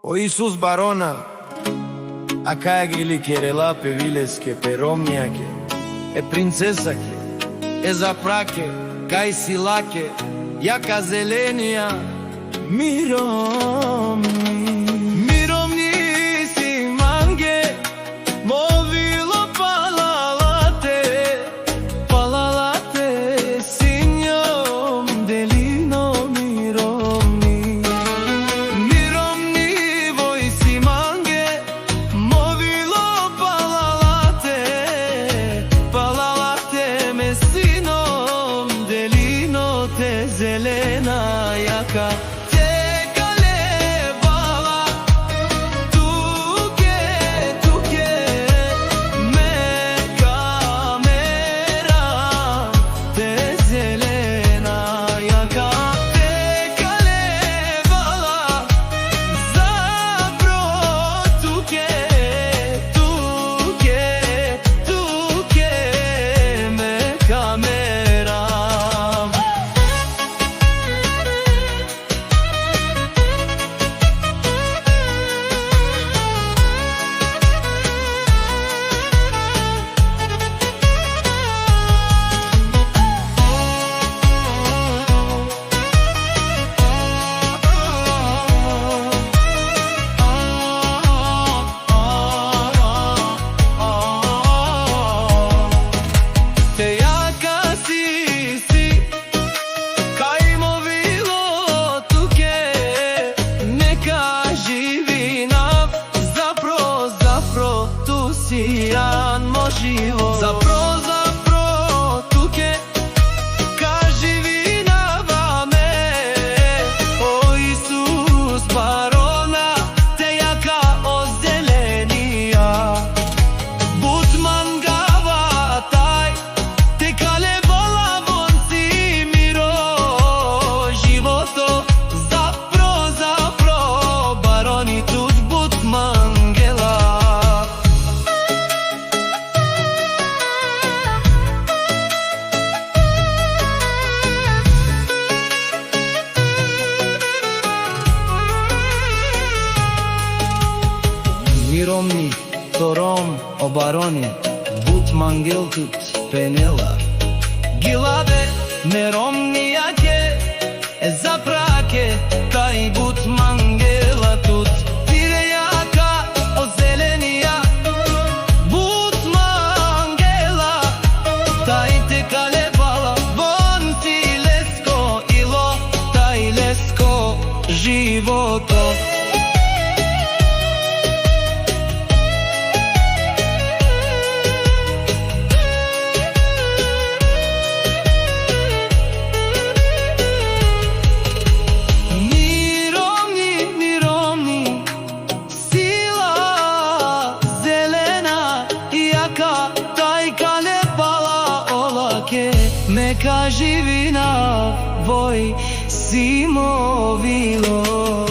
O Isus barona, a cagli che relape vilesche per omniache, e princesake, e zaprake, kai silake, jaka zelenia, mirovni si mange, movilo palalate, signor delino mirovni voi si mange, movilo palalate, messino delino te zelena jaka. Zapro, tu che kaži vina vame, o Isus barona, te jaka ozelenija, Butman gavataj, te kalevala vonci miro, životo, zapro, baroni tut Butman gela. Mirovni, Torom, o baronie, Butman geltut penela, Gilade, nerovni jake, e zaprake, taj Butman gela tut, tire jaka, o zelenija, Butman gela, taj te kalebala, von ti lesko ilo, taj lesko životo. Neka živina voi si movilo.